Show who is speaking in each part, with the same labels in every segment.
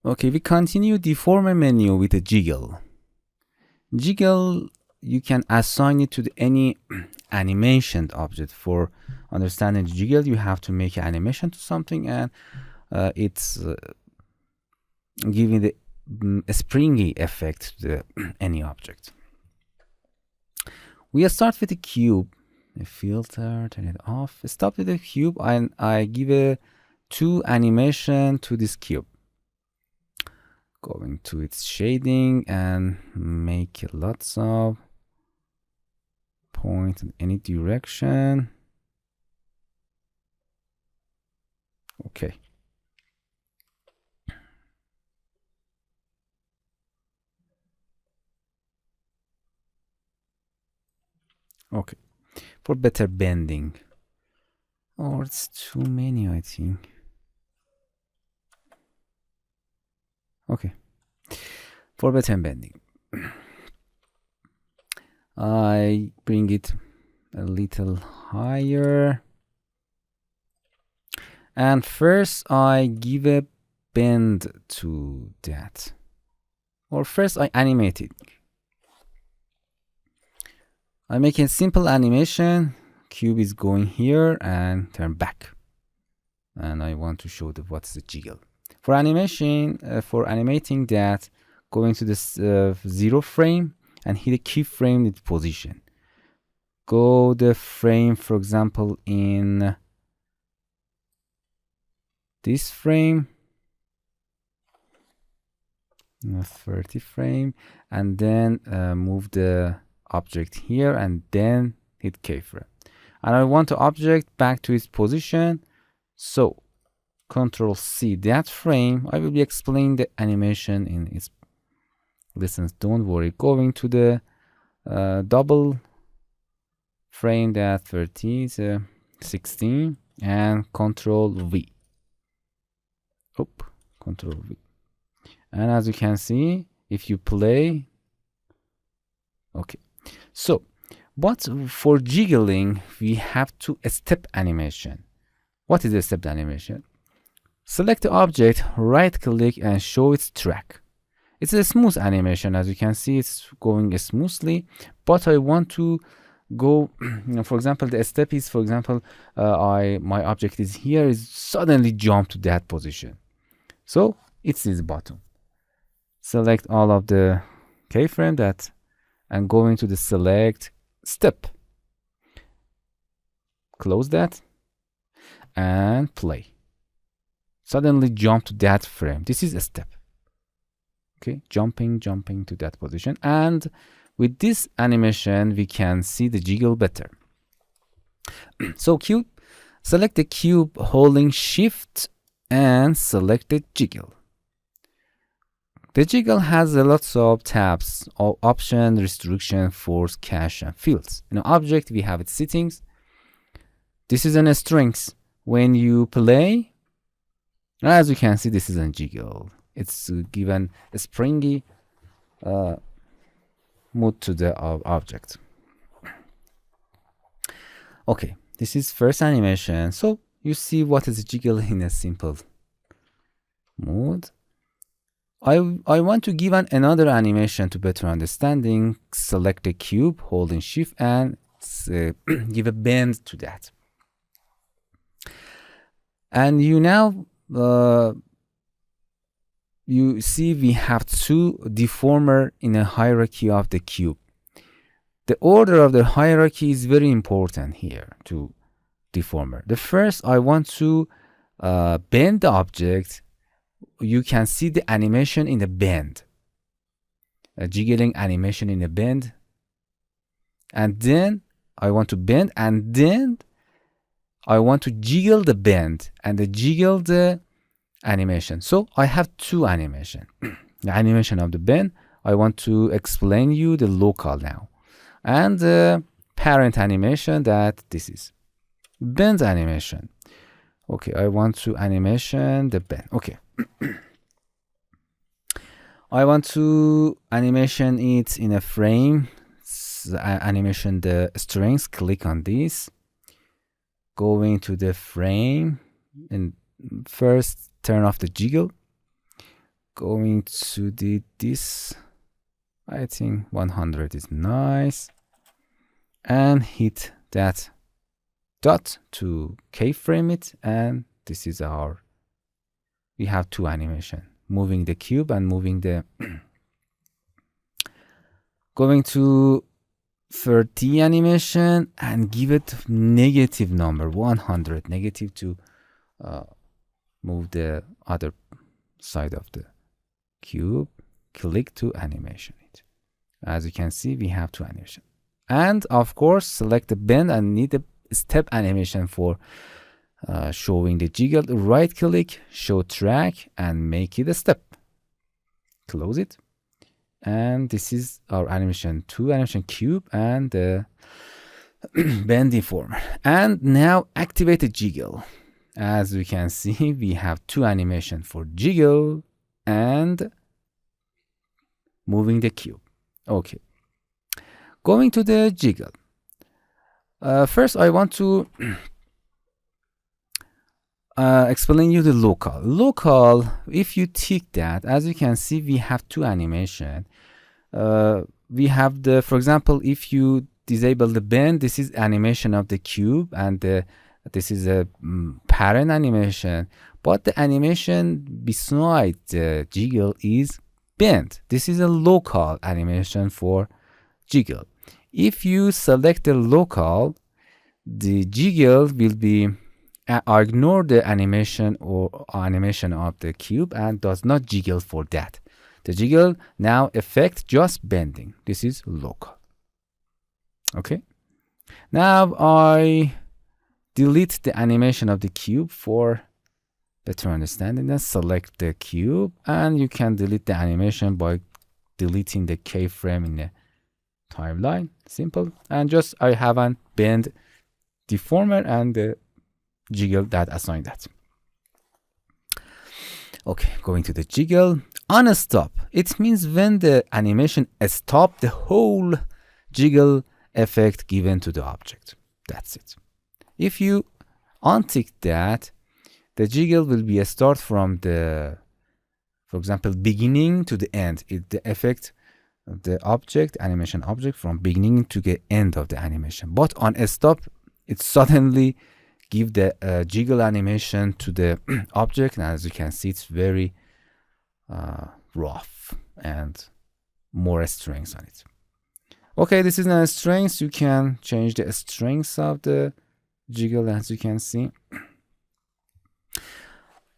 Speaker 1: Okay, we continue deformer menu with a jiggle. Jiggle, you can assign it to any animation object. For understanding jiggle, you have to make an animation to something, and it's giving the springy effect to any object. We start with a cube, a filter, turn it off. Stop with the cube, and I give a 2 animation to this cube. Going to its shading and make lots of points in any direction. Okay. Okay. For better bending. Oh, it's too many, I think. Okay. For better bending, I bring it a little higher. And first I give a bend to that. Or first I animate it. I make a simple animation. Cube is going here and turn back. And I want to show what's the jiggle. For animation, for animating that, going to this 0 frame and hit a keyframe with position. Go the frame, for example, in this frame, 30 frame, and then move the object here and then hit keyframe. And I want the object back to its position, so Control C that frame. I will be explaining the animation in its lessons, don't worry. Going to the double frame that 30 is 16 and Control V. Control V. And as you can see, if you play, okay. So, but for jiggling, we have a step animation. What is a step animation? Select the object, right click and show its track. It's a smooth animation. As you can see, it's going smoothly, but I want to go, for example, the step is, for example, my object is here, is suddenly jump to that position. So it's this button. Select all of the keyframe that and go into the select step. Close that and play. Suddenly jump to that frame. This is a step. Okay, jumping to that position. And with this animation, we can see the jiggle better. So cube, select the cube holding shift and select the jiggle. The jiggle has a lots of tabs, option, restriction, force, cache, and fields. In an object, we have its settings. This is an strings. When you play, as you can see, this is a jiggle. It's given a springy mood to the object. Okay, this is first animation. So you see what is a jiggle in a simple mode. I want to give another animation to better understanding. Select the cube, holding shift, and give a bend to that. And you now you see we have 2 deformer in a hierarchy of the cube. The order of the hierarchy is very important here to deformer. The first, I want to bend the object. You can see the animation in the bend, a jiggling animation in the bend, and then I want to bend, and then I want to jiggle the bend and jiggle the animation. So I have 2 animation. The animation of the bend, I want to explain you the local now, and the parent animation that this is bend animation. Okay, I want to animation the bend. Okay. I want to animation it in a frame. Animation the strings. Click on this. Go into the frame and first turn off the jiggle. going to this, I think 100 is nice, and hit that dot to keyframe it, and this is our, we have two animation, moving the cube and moving the going to 30 animation and give it negative number 100, negative to move the other side of the cube. Click to animation it. As you can see, we have two animation, and of course select the bend and need a step animation for showing the jiggle. Right click, show track, and make it a step. Close it, and this is our animation 2 animation cube and the bend deformer. And now activate the jiggle. As we can see, we have two animation for jiggle and moving the cube. Okay, going to the jiggle. First I want to explain you the local. If you tick that, as you can see, we have two animation. We have the, for example, if you disable the bend, this is animation of the cube, and this is a parent animation, but the animation beside the jiggle is bend. This is a local animation for jiggle. If you select the local, the jiggle will be ignore the animation or animation of the cube and does not jiggle for that. The jiggle now affect just bending. This is local. Okay. Now I delete the animation of the cube for better understanding. Then select the cube, and you can delete the animation by deleting the keyframe in the timeline. Simple. And just I have a bend deformer and the jiggle that assign that. Okay, going to the jiggle. On a stop, it means when the animation stop, the whole jiggle effect given to the object. That's it. If you untick that, the jiggle will be a start from the, for example, beginning to the end. The effect of the object, animation object, from beginning to the end of the animation. But on a stop, it suddenly give the jiggle animation to the object, and as you can see, it's very rough and more strength on it. Okay, this is a strength. You can change the strength of the jiggle, as you can see.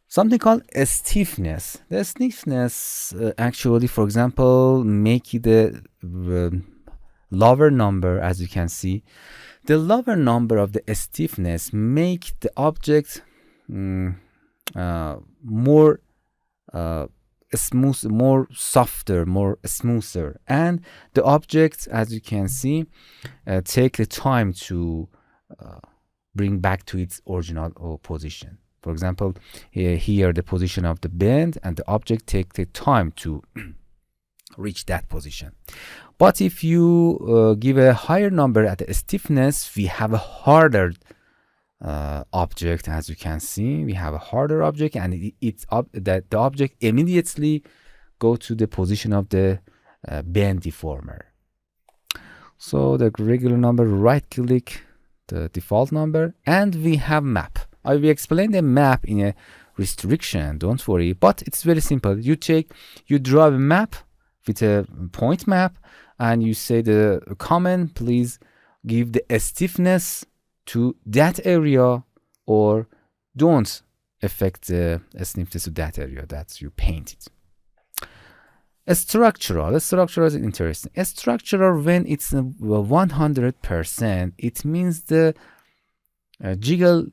Speaker 1: Something called a stiffness. The stiffness actually, for example, make it the lower number, as you can see. The lower number of the stiffness make the object more smooth, more softer, more smoother, and the object, as you can see, take the time to bring back to its original position. For example, here the position of the bend, and the object take the time to reach that position. But if you give a higher number at the stiffness, we have a harder object. As you can see, we have a harder object, and the object immediately go to the position of the bend deformer. So the regular number, right click the default number, and we have map. I will explain the map in a restriction, don't worry, but it's very simple. You draw a map with a point map, and you say the comment, please give the stiffness to that area, or don't affect the stiffness to that area that you painted. Structural is interesting. Structural, when it's 100%, it means the jiggle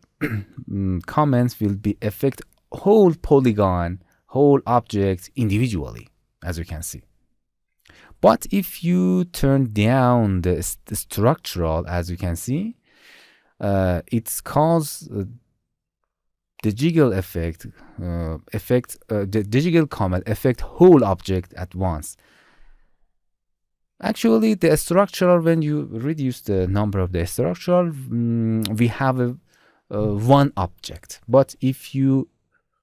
Speaker 1: comments will be affect whole polygon, whole object individually, as you can see. But if you turn down the structural, as you can see, it's cause the jiggle effect, the jiggle comment affect whole object at once. Actually, the structural, when you reduce the number of the structural, we have one object. But if you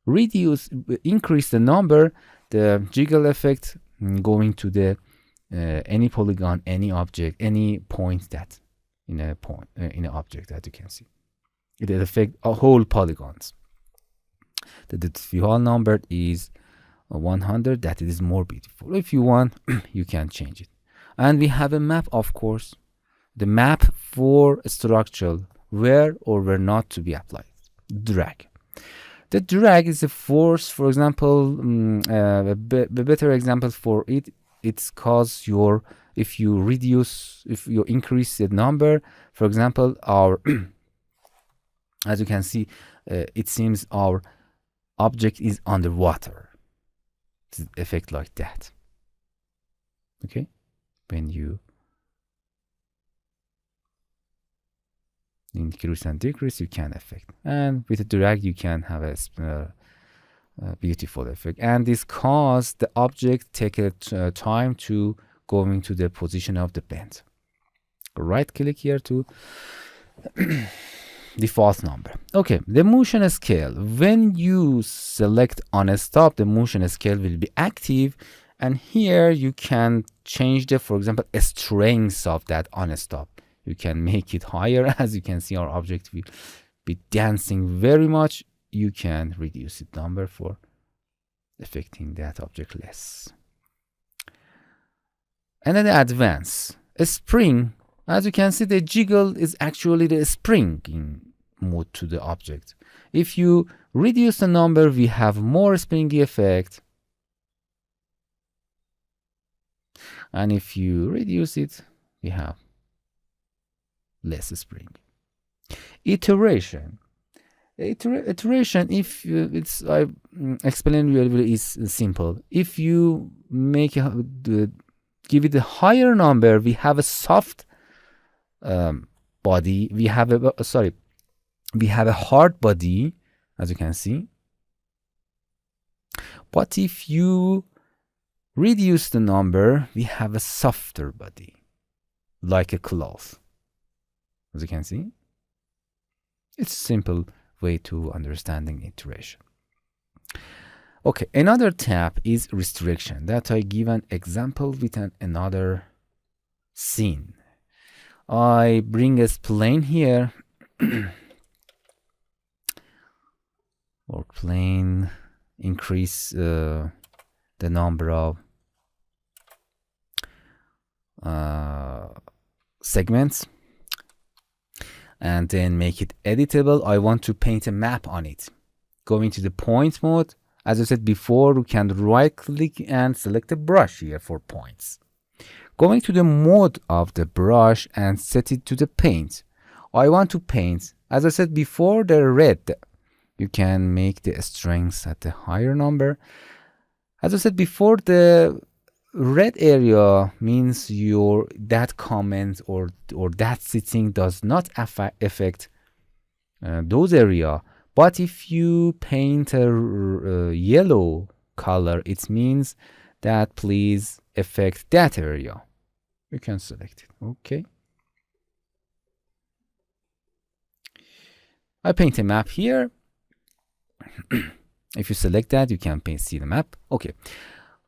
Speaker 1: increase the number, the jiggle effect going to the any polygon, any object, any point that in a point in an object that you can see. It affects whole polygons. The default number is 100. That is more beautiful. If you want, you can change it. And we have a map, of course, the map for structure where or where not to be applied. Drag. The drag is a force. For example, a better example for it, it's cause your, if you increase the number, for example, our as you can see, it seems our object is underwater. It's an effect like that. Okay, when you increase and decrease, you can affect, and with a drag you can have a beautiful effect. And this cause the object take a time to go into the position of the bend. Right click here to default number. Okay, the motion scale. When you select on a stop, the motion scale will be active, and here you can change the, for example, strength of that on a stop. You can make it higher. As you can see, our object will be dancing very much. You can reduce its number for affecting that object less. And then the advance. A spring. As you can see, the jiggle is actually the springing mode to the object. If you reduce the number, we have more springy effect. And if you reduce it, we have less spring. Iteration. Iteration, if it's, I explain really is simple. If you make give it a higher number, we have a soft body. We have a hard body, as you can see. But if you reduce the number, we have a softer body, like a cloth. As you can see, it's a simple way to understanding iteration. Okay, another tab is restriction, that I give an example with another scene. I bring a plane here or plane, increase the number of segments, and then make it editable. I want to paint a map on it. Going to the point mode, as I said before, you can right click and select a brush here for points. Going to the mode of the brush and set it to the paint. I want to paint, as I said before, the red. You can make the strength at a higher number. As I said before, the red area means that comment or that setting does not affect those area. But if you paint a yellow color, it means that please affect that area. You can select it. Okay. I paint a map here. If you select that, you can see the map. Okay.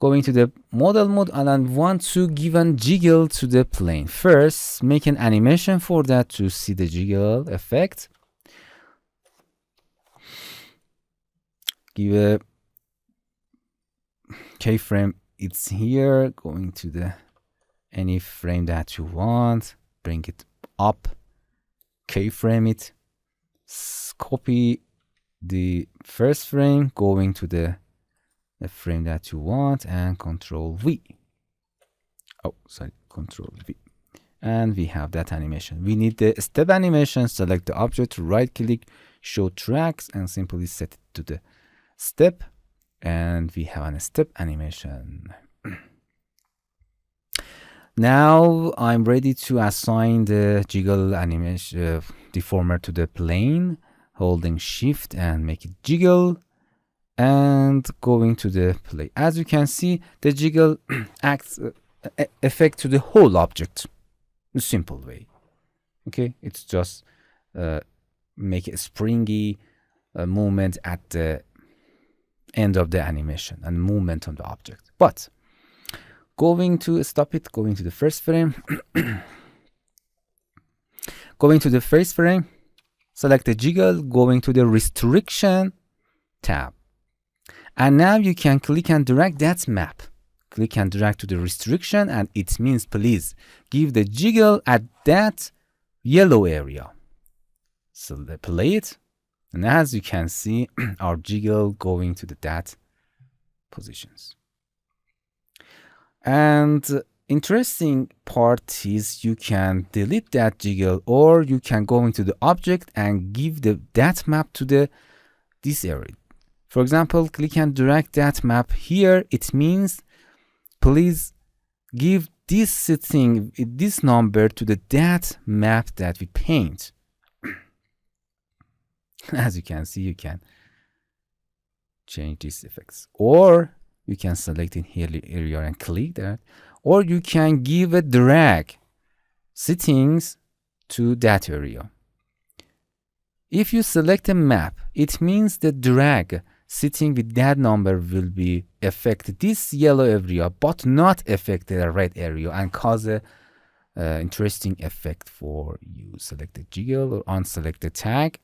Speaker 1: Going to the model mode, and I want to give a jiggle to the plane. First, make an animation for that to see the jiggle effect. Give a keyframe. It's here. Going to the any frame that you want. Bring it up. Keyframe it. Copy the first frame. Going to the frame that you want and Control V. Oh, sorry, Control V. And we have that animation. We need the step animation. Select the object, right click, show tracks, and simply set it to the step. And we have a step animation. Now I'm ready to assign the jiggle animation deformer to the plane, holding shift and make it jiggle. And going to the play. As you can see, the jiggle acts effect to the whole object. A simple way. Okay, it's just make a springy movement at the end of the animation and movement of the object. But going to stop it, going to the first frame, going to the first frame, select the jiggle, going to the restriction tab. And now you can click and drag that map. Click and drag to the restriction, and it means please give the jiggle at that yellow area. So play it, and as you can see, our jiggle going to that positions. And interesting part is you can delete that jiggle, or you can go into the object and give that map to this area. For example, click and drag that map here. It means please give this setting, this number to that map that we paint. As you can see, you can change these effects, or you can select in here area and click that, or you can give a drag settings to that area. If you select a map, it means the drag setting with that number will be affect this yellow area, but not affect the red area and cause a interesting effect for you. Select the jiggle or unselect the tag,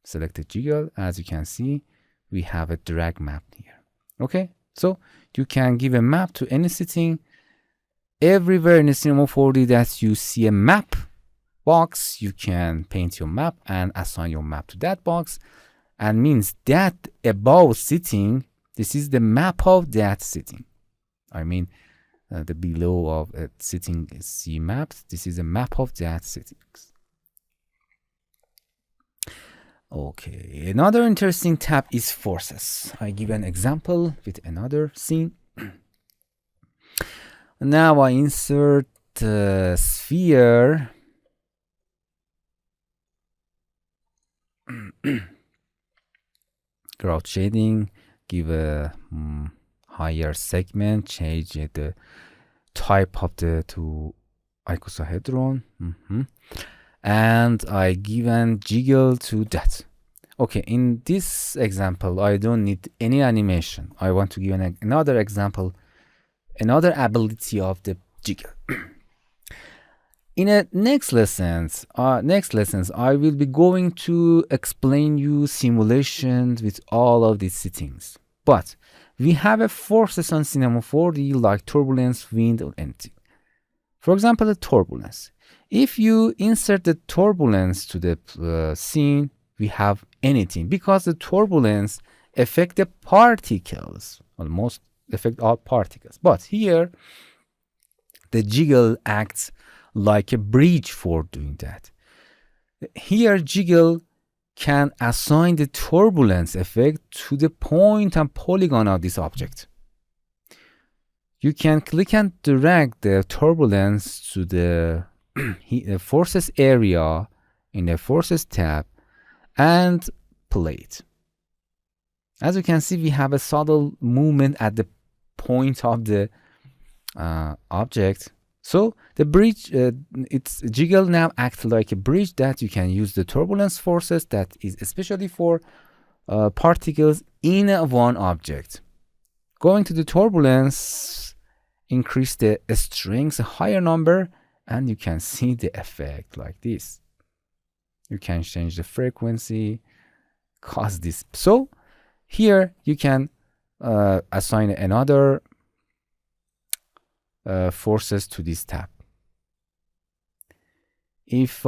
Speaker 1: select the jiggle. As you can see, we have a drag map here. Okay, so you can give a map to any setting. Everywhere in the Cinema 4D that you see a map box, you can paint your map and assign your map to that box. And means that above setting, this is the map of that setting. I mean, the below of a setting is C maps. This is a map of that settings. Okay, another interesting tab is forces. I give an example with another scene. Now I insert sphere. Crowd shading, give a higher segment, change the type of the to icosahedron, and I give an jiggle to that. Okay, in this example, I don't need any animation. I want to give another example, another ability of the jiggle. In the next lessons, I will be going to explain you simulations with all of these settings. But we have a forces on Cinema 4D like turbulence, wind, or anything. For example, the turbulence. If you insert the turbulence to the scene, we have anything because the turbulence affect the particles, almost affect all particles. But here, the jiggle acts like a bridge for doing that. Here, jiggle can assign the turbulence effect to the point and polygon of this object. You can click and drag the turbulence to the forces area in the forces tab and play it. As you can see, we have a subtle movement at the point of the object. So the bridge, its jiggle now acts like a bridge that you can use the turbulence forces that is especially for particles in one object. Going to the turbulence, increase the strength a higher number, and you can see the effect like this. You can change the frequency, cause this. So here you can assign another forces to this tab. If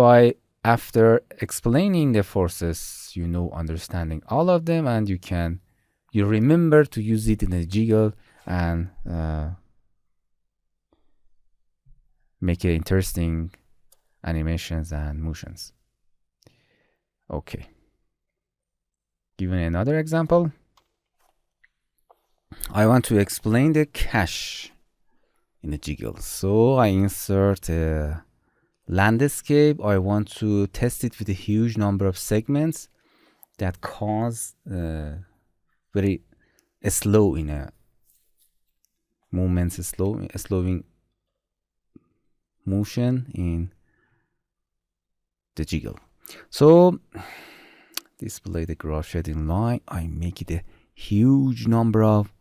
Speaker 1: after explaining the forces, understanding all of them, and you remember to use it in a jiggle and make it interesting animations and motions. Okay. Given another example, I want to explain the cache in the jiggle. So I insert a landscape. I want to test it with a huge number of segments that cause very slow in a movements, slowing motion in the jiggle. So display the graph shading line. I make it a huge number of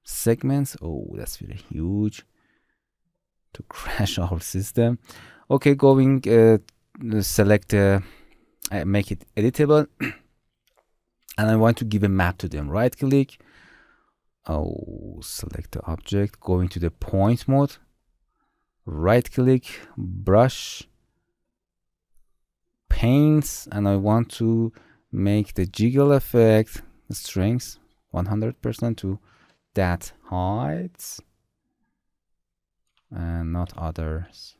Speaker 1: segments. Oh, that's very huge to crash our system. Okay, going select make it editable, and I want to give a map to them. Right click, select the object, going to the point mode, right click, brush, paints, and I want to make the jiggle effect strength 100% to that height and not others,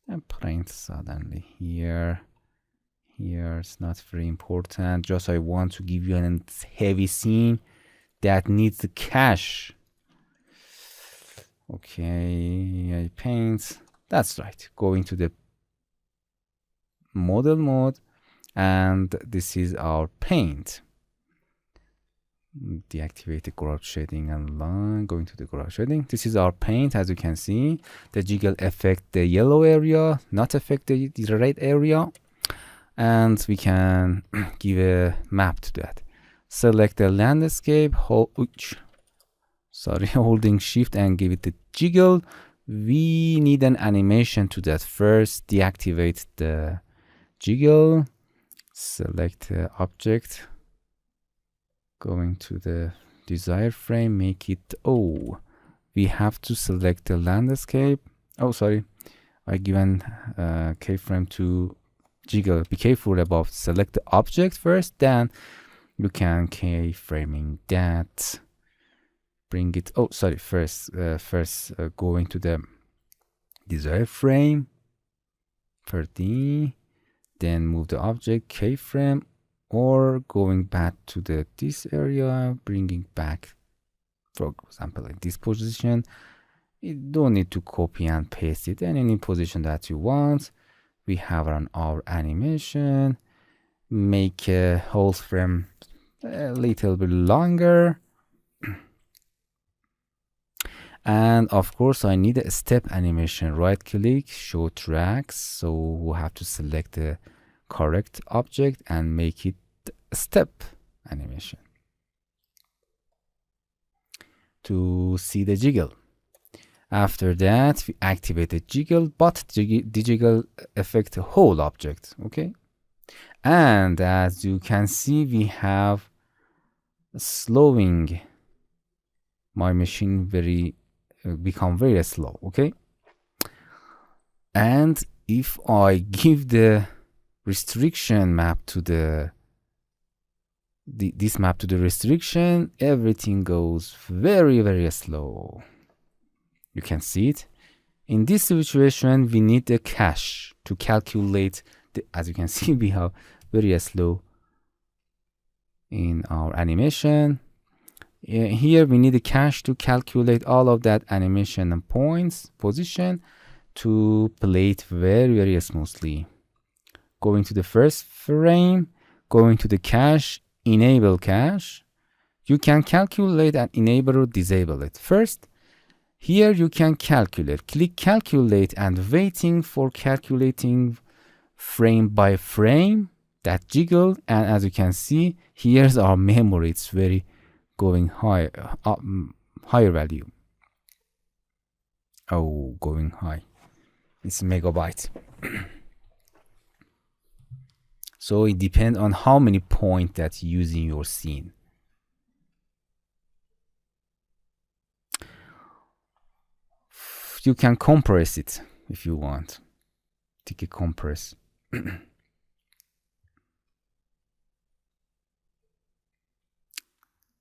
Speaker 1: and print suddenly here. Here it's not very important, just I want to give you a heavy scene that needs the cache. Okay, I paint, that's right, going to the model mode, and this is our paint. Deactivate the garage shading and line, going to the garage shading. This is our paint. As you can see, the jiggle affect the yellow area, not affect the red area, and we can give a map to that. Select the landscape, holding shift and give it the jiggle. We need an animation to that. First deactivate the jiggle, select the object, going to the desired frame, make it, we have to select the landscape. I given keyframe to jiggle. Be careful about select the object first, then you can keyframing that, bring it, first going to the desired frame 30, then move the object keyframe, or going back to this area, bringing back, for example, in this position. You don't need to copy and paste it in any position that you want. We have our animation, make a whole frame a little bit longer, and of course I need a step animation. Right click, show tracks, so we have to select the correct object and make it a step animation to see the jiggle. After that, we activate the jiggle, but the jiggle affect the whole object. Okay, and as you can see, we have slowing my machine become very slow. Okay, and if I give the restriction map to this map to the restriction, everything goes very slow. You can see it. In this situation, we need a cache to calculate as you can see, we have very slow in our animation. Here we need a cache to calculate all of that animation and points position to play it very smoothly. Going to the first frame, going to the cache, enable cache. You can calculate and enable or disable it. First, here you can calculate. Click calculate and waiting for calculating frame by frame that jiggle. And as you can see, here's our memory. It's very going high, higher value. Oh, going high. It's megabyte. So it depends on how many points that you use in your scene. You can compress it if you want. Take a compress.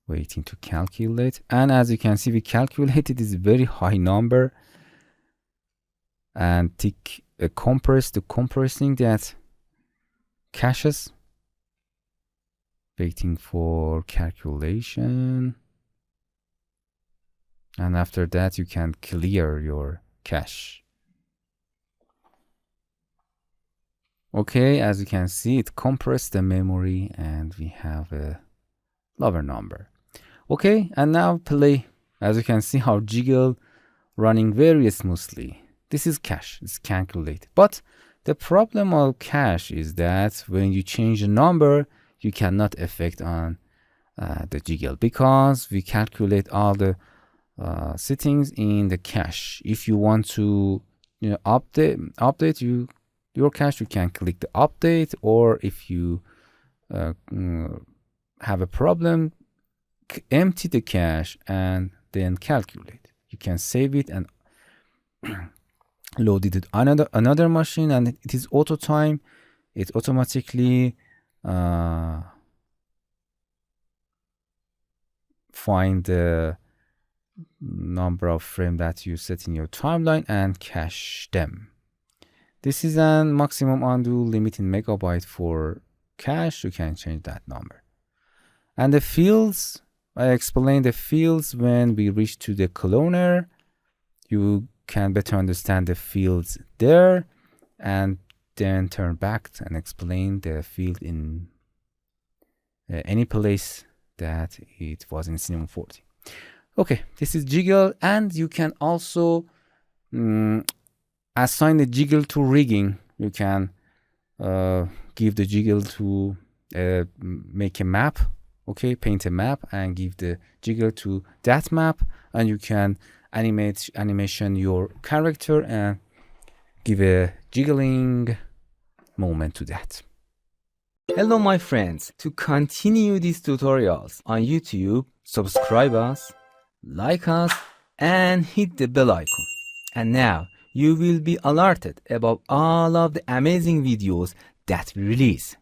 Speaker 1: Waiting to calculate. And as you can see, we calculated this very high number. And take a compress to compressing that caches. Waiting for calculation. And after that, you can clear your cache. Okay, as you can see, it compressed the memory and we have a lower number. Okay, and now play. As you can see, our jiggle running very smoothly. This is cache, it's calculated. But the problem of cache is that when you change the number, you cannot affect on the jiggle, because we calculate all the settings in the cache. If you want to update your cache, you can click the update, or if you have a problem, empty the cache and then calculate. You can save it and load it another machine, and it is auto time. It automatically find the number of frames that you set in your timeline and cache them. This is a maximum undo limit in megabyte for cache. You can change that number. And the fields, I explained the fields when we reach to the cloner. You can better understand the fields there, and then turn back and explain the field in any place that it was in Cinema 40. Okay, this is jiggle, and you can also assign the jiggle to rigging. You can give the jiggle to make a map, okay, paint a map and give the jiggle to that map, and you can animation your character and give a jiggling moment to that. Hello my friends, to continue these tutorials on YouTube, subscribe us, like us, and hit the bell icon. And now you will be alerted about all of the amazing videos that we release.